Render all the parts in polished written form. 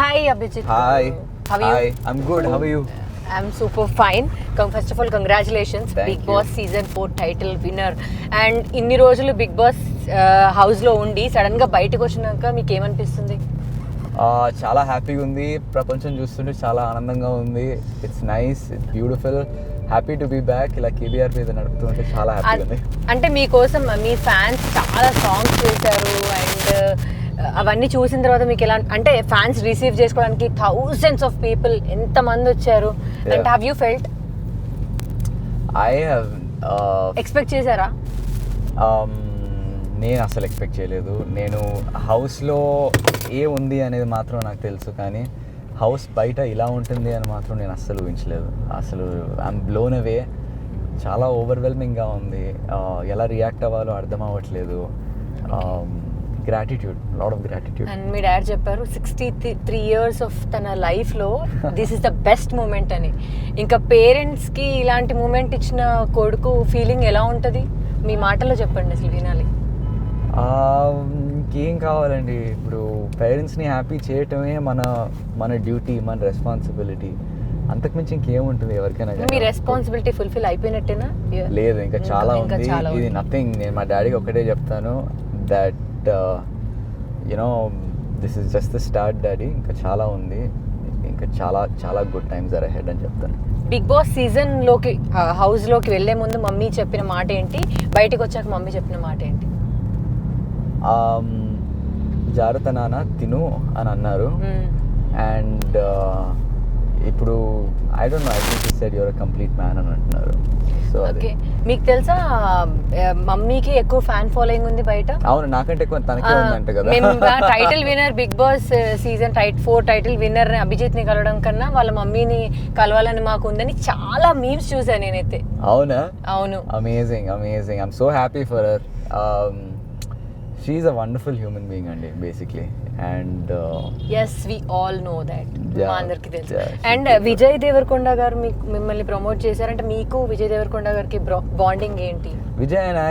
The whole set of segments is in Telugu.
Hi Abhijit. Hi. How are you? Hi. I'm good. How are you? I'm super fine. First of all, congratulations. Thank Big you. Boss Season 4 title winner. And ఇన్ని రోజులు బిగ్ బాస్ హౌస్లో ఉండి సడన్గా బయటకు వచ్చినాక మీకు ఏమనిపిస్తుంది? చాలా హ్యాపీగా ఉంది. ప్రపంచం చూస్తుంటే చాలా ఆనందంగా ఉంది. It's nice, it's beautiful. Happy to be back. ఇలా కేబీఆర్ మీద నడుపుతుంటే చాలా హ్యాపీగా ఉంది. అంటే మీకోసం మీ ఫ్యాన్స్ చాలా సాంగ్స్ చేశారు అండ్ అవన్నీ చూసిన తర్వాత మీకు ఎలా అంటే ఫ్యాన్స్ రిసీవ్ చేసుకోవడానికి థౌజండ్స్ ఆఫ్ పీపుల్ ఎంతమంది వచ్చారు అంటే have you felt? I have expect చేశారా? నేను అసలు ఎక్స్పెక్ట్ చేయలేదు. నేను హౌస్లో ఉంది అనేది మాత్రం నాకు తెలుసు, కానీ హౌస్ బయట ఇలా ఉంటుంది అని మాత్రం నేను అస్సలు ఊహించలేదు. అసలు ఐఎమ్ బ్లోన్ అవే. చాలా ఓవర్వెల్మింగ్గా ఉంది. ఎలా రియాక్ట్ అవ్వాలో అర్థం అవ్వట్లేదు. Gratitude, lot of gratitude. And మీ డాడ్ చెప్పారు 63 years ఆఫ్ తన లైఫ్లో this is the best moment అని. ఇంకా పేరెంట్స్కి ఇలాంటి మూమెంట్ ఇచ్చిన కొడుకు ఫీలింగ్ ఎలా ఉంటుంది? మీ మాటల్లో చెప్పండి, అసలు వినాలి. ఇంకేం కావాలండి, ఇప్పుడు పేరెంట్స్ని హ్యాపీ చేయటమే మన డ్యూటీ, మన రెస్పాన్సిబిలిటీ. అంతకుమించి ఇంకేముంటుంది ఎవరికైనా. మీ రెస్పాన్సిబిలిటీ ఫుల్ఫిల్ అయిపోయినట్టేనా? లేదు, ఇంకా చాలా ఉంది. ఇది నథింగ్. నేను మా డాడీకి ఒకటే చెప్తాను, that you know this is just the start daddy. ఇంకా చాలా ఉంది, ఇంకా చాలా చాలా గుడ్ టైమ్స్ ఆర్ అహెడ్ అని చెప్తాను. బిగ్ బాస్ సీజన్లోకి హౌస్లోకి వెళ్ళే ముందు మమ్మీ చెప్పిన మాట ఏంటి, బయటకు వచ్చాక మమ్మీ చెప్పిన మాట ఏంటి? జాగ్రత్త నాన్న, తిను అని అన్నారు. అండ్ ఇప్పుడు I don't no, I think he said your a complete man అని అంటున్నారు. సో ఓకే, మీకు తెలుసా మమ్మీకి ఎక్కువ ఫ్యాన్ ఫాలోయింగ్ ఉంది బయట? అవును, నాకంటే ఎక్కువ తనకే ఉందంట కదా. మేము title winner Bigg Boss season 4 title winner అభిజిత్ని కలవడం కన్నా వాళ్ళ మమ్మీని కలవాలని మాకు ఉందని చాలా మీమ్స్ చూసాను నేనైతే. అవునా? అవును. Amazing, amazing. I'm so happy for her. She is a wonderful human being అండి, basically. And yes, we all know that. మా అందరికి తెలుసు. And super. విజయ్ దేవరకొండ గారు మిమ్మల్ని ప్రమోట్ చేశారంటే మీకు విజయ్ దేవరకొండ గారికి బాండింగ్ ఏంటి? Vijay and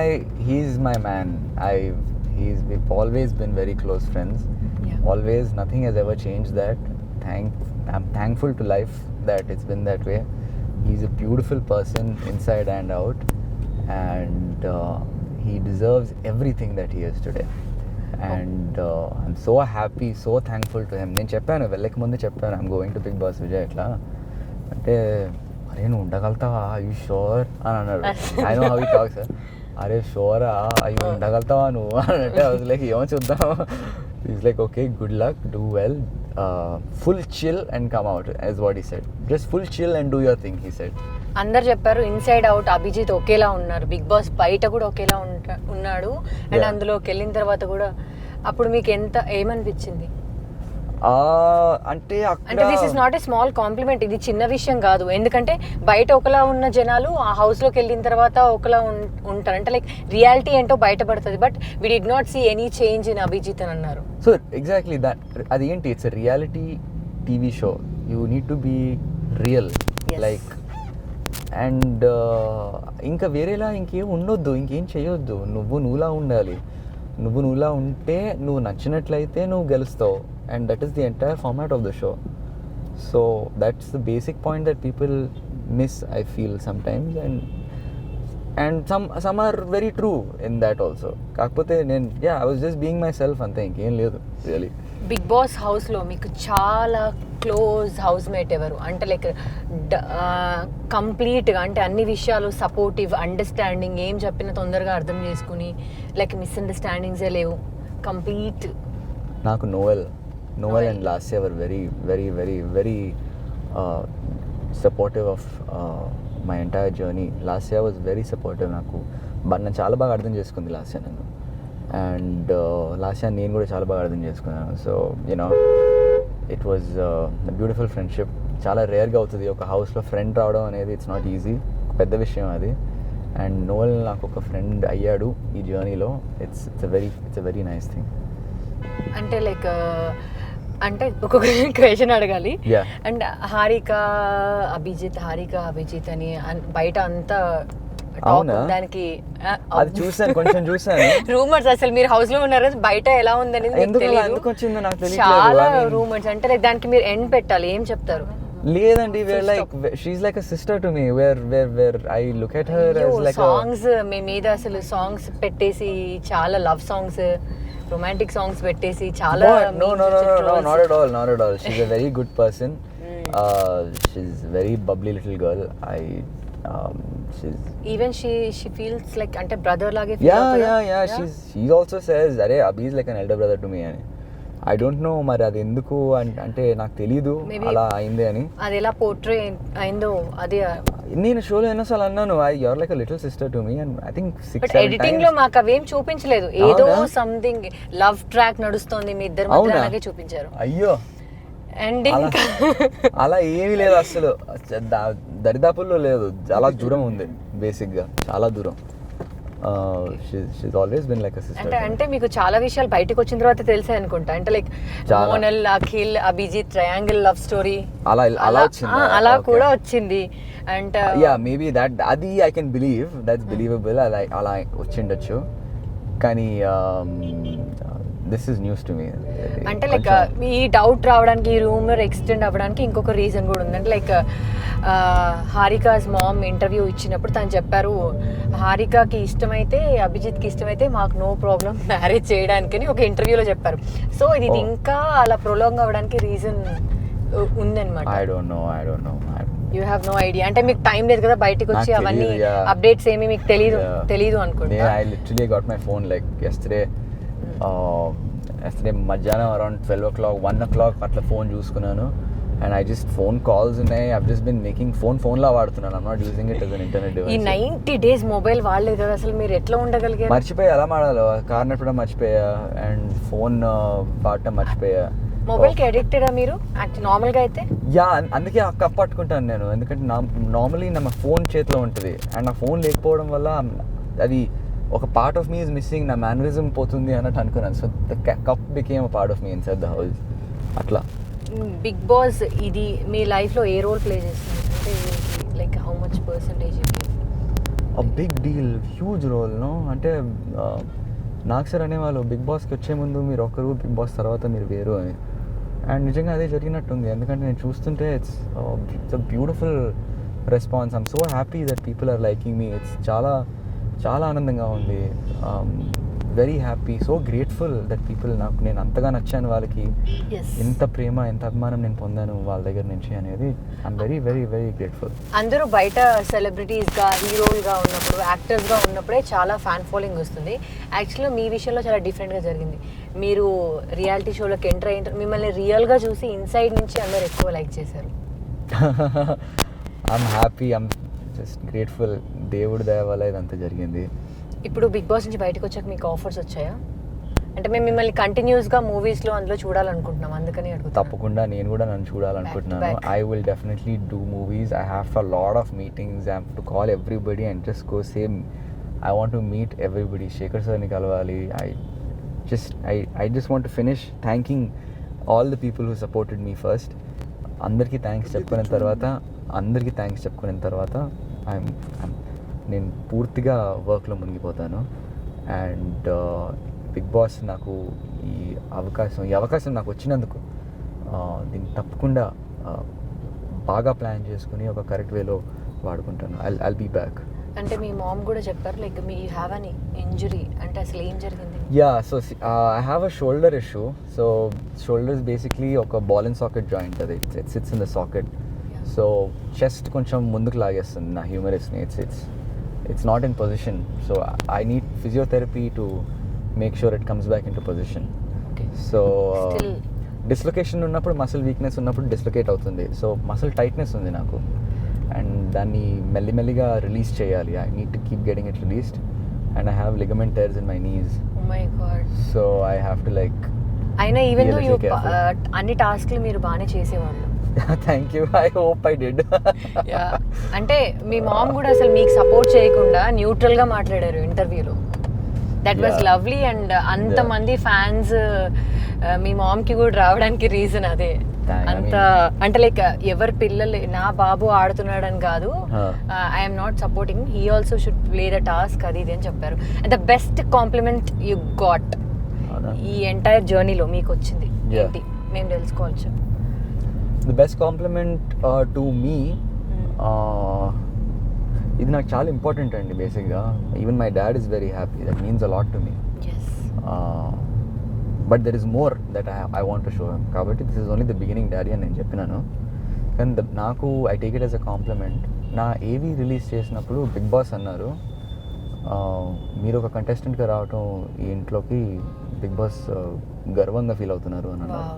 he's my man. We've always been very close friends. Yeah. Always, nothing has ever changed that. I'm thankful to life that it's been that way. He's a beautiful person inside and out, and he deserves everything that he is today. And I'm so happy, so thankful to him. నేను చెప్పాను, వెళ్ళక ముందు చెప్పాను, I'm going to Bigg Boss Vijay. ఎట్లా అంటే, అరే నువ్వు ఉండగలుగుతావా, యూ షూర్ అని అన్నాడు. I know how he talks. అరే షూరా, అయ్యి ఉండగలుగుతావా నువ్వు అని అంటే, ఐ వాజ్ లైక్ ఏమో చూద్దాం. Is like okay, good luck, do well, full chill and come out, as what he said. Just full chill and do your thing, he said. అందరు చెప్పారు ఇన్సైడ్ అవుట్ అభిజిత్ ఒకేలా ఉన్నారు, బిగ్ బాస్ బయట కూడా ఒకేలా ఉన్నాడు అండ్ అందులోకి వెళ్ళిన తర్వాత కూడా. అప్పుడు మీకు ఏమనిపించింది? అంటే this is not a small compliment, ఇది చిన్న విషయం కాదు. ఎందుకంటే బయట ఒకలా ఉన్న జనాలు ఆ హౌస్లోకి వెళ్ళిన తర్వాత ఒకలా ఉంటారు. అంటే లైక్ రియాలిటీ ఏంటో బయటపడుతుంది. But we did not see any change in Abhijeet అని అన్నారు. So exactly that. అది ఏంటి, it's a reality TV show. You need to be real, like. And ఇంకా వేరేలా ఇంకేం ఉండొద్దు, ఇంకేం చేయొద్దు. నువ్వులా ఉండాలి. నువ్వులా ఉంటే నువ్వు నచ్చినట్లయితే నువ్వు గెలుస్తావు. And that is the entire format of the show. So that's the basic point that people miss, I feel sometimes. And some are very true in that also. కాకపోతే నేను I was just being myself, అంతే, ఇంకేం లేదు రియలీ. బిగ్ బాస్ హౌస్లో మీకు చాలా క్లోజ్ హౌస్ మేట్ ఎవరు? అంటే లైక్ కంప్లీట్గా, అంటే అన్ని విషయాలు సపోర్టివ్, అండర్స్టాండింగ్, ఏం చెప్పినా తొందరగా అర్థం చేసుకుని, లైక్ మిస్అండర్స్టాండింగ్సే లేవు, కంప్లీట్. నాకు novel and Lasya were very very very very supportive of my entire journey. Lasya was very supportive. నన్ను చాలా బాగా అర్థం చేసుకుంది లాస్యా నన్ను. అండ్ లాస్యా నేను కూడా చాలా బాగా అర్థం చేసుకున్నాను. So you know it was beautiful friendship. చాలా రేర్గా అవుతుంది ఒక హౌస్లో ఫ్రెండ్ రావడం అనేది. ఇట్స్ నాట్ ఈజీ, పెద్ద విషయం అది. అండ్ నోవెల్ నాకు ఒక ఫ్రెండ్ అయ్యాడు ఈ జర్నీలో. It's a very nice thing. అంటే లైక్ అంటే ఒక్కొక్క క్వశ్చన్ అడగాలి. అండ్ హారిక అభిజిత్ అని బయట అంతా అవునా? దానికి అది చూసాను, కొంచెం చూసాను. రూమర్స్ అసలు మీరు హౌస్ లో ఉన్నారు బయట ఎలా ఉందనేది మీకు ఎందుకు తెలీదు. ఎందుకు వచ్చిందో నాకు చాలా తెలియదు. రూమర్స్ అంటే like దానికి మీరు ఎండ్ పెట్టాలి. ఏం చెప్తారు? లేదండి, where like she like a sister to me. Where I look at her as like songs మీ మీద అసలు సాంగ్స్ పెట్టేసి చాలా లవ్ సాంగ్స్, రొమాంటిక్ సాంగ్స్ పెట్టేసి చాలా no, not at all. She's a very good person. She's very bubbly little girl. She's even she feels like అంటే బ్రదర్ లాగే feel అవుతుందా? yeah. She also says, "Arey, Abhi is like an elder brother to me." అని I don't know మరి అది ఎందుకు అంటే నాకు తెలీదు అలా అయింది అని. అది ఎలా పోర్ట్రే అయిందో అది. నేను షోలో ఎన్నోసార్లు అన్నాను, you're like a little sister to me, and I think 6-7 editing లో మాకు అవేం చూపించలేదు. ఏదో సంథింగ్ లవ్ ట్రాక్ నడుస్తోంది మీ ఇద్దరి మధ్య అలాగే చూపించారు. అయ్యో, ఎండింగ్ అలా ఏమీ లేదు అసలు, దరిదాపుల్లో లేదు, చాలా దూరం ఉంది బేసిక్ గా, చాలా దూరం. She's always been like a sister. అంటే మీకు చాలా విషయాలు బయటకు వచ్చిన తర్వాత తెలిసాయి అనుకుంటా. అంటే like Monal, Akhil, Abhijeet triangle love story అలా వచ్చింది, అలా కూడా వచ్చింది. అండ్ యా మేబీ అది I can believe, that's believable, అలా వచ్చిండొచ్చు. కానీ this is news to me. అంటే లైక్ ఈ డౌట్ రావడానికి, ఈ రూమర్ ఎక్స్టెండ్ అవ్వడానికి ఇంకొక రీజన్ కూడా ఉంది. అంటే లైక్ హారికాస్ మామ్ ఇంటర్వ్యూ ఇచ్చినప్పుడు తను చెప్పారు, హారికాకి ఇష్టమైతే, అభిజిత్కి ఇష్టమైతే మాకు నో ప్రాబ్లం మ్యారేజ్ చేయడానికి అని ఒక ఇంటర్వ్యూలో చెప్పారు. సో ఇది ఇంకా అలా ప్రొలాంగ్ అవ్వడానికి రీజన్ ఉందన్నమాట. I don't know. You have no idea. అంటే మీకు టైం లేదు కదా బయటకు వచ్చి అవన్నీ అప్డేట్స్ ఏమి మీకు తెలీదు అనుకుంటా. I literally got my phone like yesterday మధ్యాహ్నం అరౌండ్ 12 o'clock 1 o'clock అట్లా ఫోన్ చూసుకున్నాను. And I just phone calls ఉన్నాయి. I've just been making phone లా వాడుతున్నాను. I'm not using it as an internet device. ఈ 90 days మొబైల్ వాడలేదు కదా అసలు, మీరు ఎట్లా ఉండగలిగారు? మర్చిపోయా ఎలా మాడాలో, కార్ నడపడం మర్చిపోయా, అండ్ ఫోన్ వాడటం మర్చిపోయా. మొబైల్కి అడిక్టెడా మీరు నార్మల్గా అయితే? యా, అందుకే ఆ కప్ పట్టుకుంటాను నేను, ఎందుకంటే నార్మలీ నా ఫోన్ చేతిలో ఉంటుంది, అండ్ నా ఫోన్ లేకపోవడం వల్ల అది ఒక part of me is missing, నా మేనరిజం పోతుంది అన్నట్టు అనుకున్నాను. So the cup became a part of me inside the house. అట్లా బిగ్ బాస్ ఇది మీ లైఫ్లో ఏ రోల్ ప్లే చేస్తుంది? అంటే like how much percentage? A big deal, huge role. No అంటే నాకు సార్ అనేవాళ్ళు, బిగ్ బాస్కి వచ్చే ముందు మీరు ఒకరు, బిగ్ బాస్ తర్వాత మీరు వేరు అని. అండ్ నిజంగా అదే జరిగినట్టుంది, ఎందుకంటే నేను చూస్తుంటే it's a beautiful response. I'm so happy that people are liking me. It's చాలా చాలా ఆనందంగా ఉంది. Very happy, so grateful that people, నేను అంతగా నచ్చాను వాళ్ళకి, ఎంత ప్రేమ, ఎంత అభిమానం నేను పొందాను వాళ్ళ దగ్గర నుంచి అనేది. I'm very very very grateful. అందరూ బయట సెలబ్రిటీస్గా, హీరోలుగా ఉన్నప్పుడు, యాక్టర్స్గా ఉన్నప్పుడే చాలా ఫ్యాన్ ఫాలోయింగ్ వస్తుంది. యాక్చువల్గా మీ విషయంలో చాలా డిఫరెంట్గా జరిగింది. మీరు రియాలిటీ షోలోకి ఎంటర్ అయ్యి మిమ్మల్ని రియల్గా చూసి ఇన్సైడ్ నుంచి అందరూ ఎక్కువ లైక్ చేశారు. I'm happy, I'm just grateful. దేవుడి దయ వల్ల ఇదంతా జరిగింది. ఇప్పుడు బిగ్ బాస్ నుంచి బయటకు వచ్చాక మీకు ఆఫర్స్ వచ్చాయా? అంటే మేము మిమ్మల్ని కంటిన్యూస్గా మూవీస్లో అందులో చూడాలనుకుంటున్నాం, అందుకని అడుగుతాను. తప్పకుండా నేను కూడా నన్ను చూడాలనుకుంటున్నాను. I will definitely do movies. I have a lot of meetings. I have to call everybody and just go same. I want to meet everybody. Shekhar సార్ని కలవాలి. I just want to finish thanking all the people who supported me first. అందరికీ థ్యాంక్స్ చెప్పుకున్న తర్వాత నేను పూర్తిగా వర్క్లో మునిగిపోతాను. అండ్ బిగ్ బాస్ నాకు ఈ అవకాశం నాకు వచ్చినందుకు దీన్ని తప్పకుండా బాగా ప్లాన్ చేసుకుని ఒక కరెక్ట్ వేలో వాడుకుంటాను. I'll be back. అంటే మీ మామ్ కూడా చెప్పారు like me have an injury, అంటే అసలు ఏం జరిగింది? Yeah, so I have a shoulder issue. So shoulder is basically ఒక ball and socket joint. అది it sits in the socket. So chest కొంచెం ముందుకు లాగేస్తుంది నా హ్యూమరస్ని. It's not in position. So I need physiotherapy to make sure it comes back into position. Okay. So Still dislocation ఉన్నప్పుడు, మసిల్ వీక్నెస్ ఉన్నప్పుడు డిస్లొకేట్ అవుతుంది. సో మసిల్ టైట్నెస్ ఉంది నాకు, అండ్ దాన్ని మెల్లిమెల్లిగా రిలీజ్ చేయాలి. I need to keep getting it released. And I have ligament tears in my knees. Oh my god. So I have to like. అయినా ఈవెన్ దో యూ అన్ని టాస్క్లు మీరు బాగానే చేసేవాళ్ళు. Thank you. I hope I did. అంటే మీ మామ్ కూడా అసలు మీకు సపోర్ట్ చేయకుండా న్యూట్రల్గా మాట్లాడారు ఇంటర్వ్యూలో. That was Yeah. Lovely and అంతమంది ఫ్యాన్స్ మీ మామ్ కి కూడా రావడానికి రీజన్ అదే. అంత అంటే లైక్ ఎవరి పిల్లలు నా బాబు ఆడుతున్నాడని కాదు, I'm not supporting, he also should play the task అది ఇది అని చెప్పారు. And the best compliment you got ఈ ఎంటైర్ జర్నీలో మీకు వచ్చింది ఏంటి మేము తెలుసుకోవచ్చు? The best compliment to me, ఇది నాకు చాలా ఇంపార్టెంట్ అండి బేసిక్గా. Even my dad is very happy, that means a lot to me. But there is more that I want to show him. కాబట్టి this is only the beginning daddy అని నేను చెప్పినాను. కానీ నాకు I take it as a compliment. నా ఏవి రిలీజ్ చేసినప్పుడు బిగ్ బాస్ అన్నారు, మీరు ఒక కంటెస్టెంట్గా రావటం ఈ ఇంట్లోకి బిగ్ బాస్ గర్వంగా ఫీల్ అవుతున్నారు అని అన్నారు.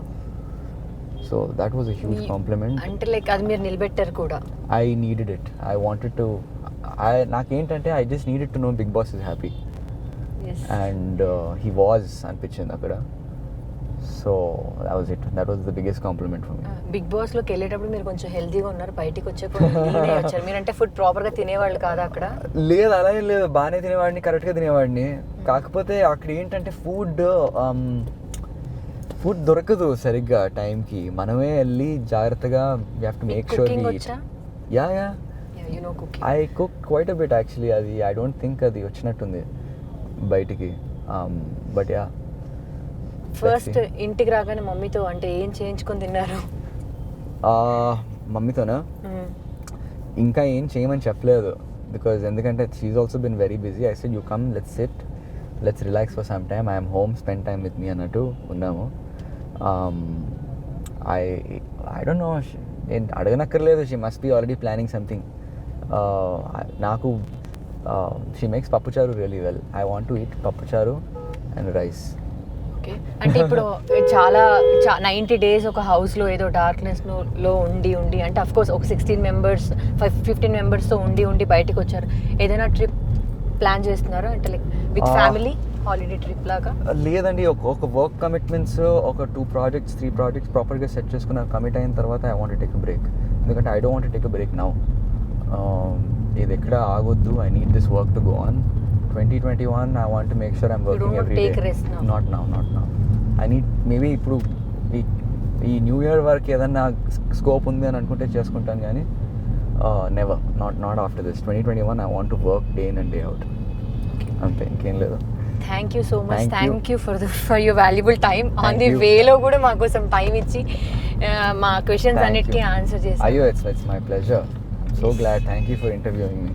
So that was a huge compliment. అంటే లైక్ అది మీరు నిలబెట్టారు కూడా. I needed it, I wanted to, నాకేంటంటే I just needed to know Bigg Boss is happy and he was అనిపించింది అక్కడ. So that was it. That was the biggest compliment for me. Bigg Boss లోకి వెళ్ళేటప్పుడు మీరు కొంచెం హెల్తీగా ఉన్నారు, బయటికి వచ్చారు. మీరంటే ఫుడ్ ప్రాపర్ గా తినేవాళ్ళు కాదా అక్కడ? లేదు, అలా ఏం లేదు, బాగానే తినేవాడిని, కరెక్ట్గా తినేవాడిని. కాకపోతే అక్కడ ఏంటంటే ఫుడ్ దొరకదు సరిగ్గా టైంకి. మనమే వెళ్ళి జాగ్రత్తగా we have to make sure we eat. Yeah I cook quite a bit actually. అది ఐ డోంట్ థింక్ అది వచ్చినట్టుంది బయటికి. బట్ యా, ఫస్ట్ ఇంటికి రాగానే మమ్మీతో అంటే ఏం చేయించుకొని తిన్నారు? మమ్మీతోనా ఇంకా ఏం చేయమని చెప్పలేదు, బికాజ్ ఎందుకంటే she also been very busy. I said you come, let's sit, let's relax for some time, I'm home, spend time with me అన్నట్టు ఉన్నాము. ఐ డోంట్ నో, నేను అడగనక్కర్లేదు, she must be already planning something. నాకు she makes pappucharu really well. I want to eat pappucharu and rice. Okay, అంటే ఇప్పుడు చాలా 90 days ఒక హౌస్లో ఏదో డార్క్నెస్ లో ఉండి అంటే అఫ్ కోర్స్ ఒక 16 members 15 members ఉండి బయటకు వచ్చారు. ఏదైనా ట్రిప్ ప్లాన్ చేస్తున్నారా అంటే like with family holiday trip లాగా? లేదండి, ఒక వర్క్ కమిట్మెంట్స్, ఒక 2 projects 3 projects ప్రాపర్గా సెట్ చేసుకున్న కమిట్ అయిన తర్వాత I want take a break. ఎందుకంటే I don't want take a break now. ఇది ఎక్కడ ఆగొద్దు, I need this work to go on. 2021 I want to make sure I'm working every day. Take rest now. Not now. I need maybe ఇప్పుడు ఈ న్యూ ఇయర్ వరకు ఏదన్నా స్కోప్ ఉంది అని అనుకుంటే చేసుకుంటాను, కానీ never, not after this. 2021 I want to work day in and day out. అంతే, ఇంకేం లేదు. Thank you so much. Thank you for your valuable time. On the వేలో కూడా మా కోసం టైం ఇచ్చి మా క్వశ్చన్స్ అన్నిటికీ ఆన్సర్ చేసి. అయ్యో, it's my pleasure. So glad. Thank you for interviewing me.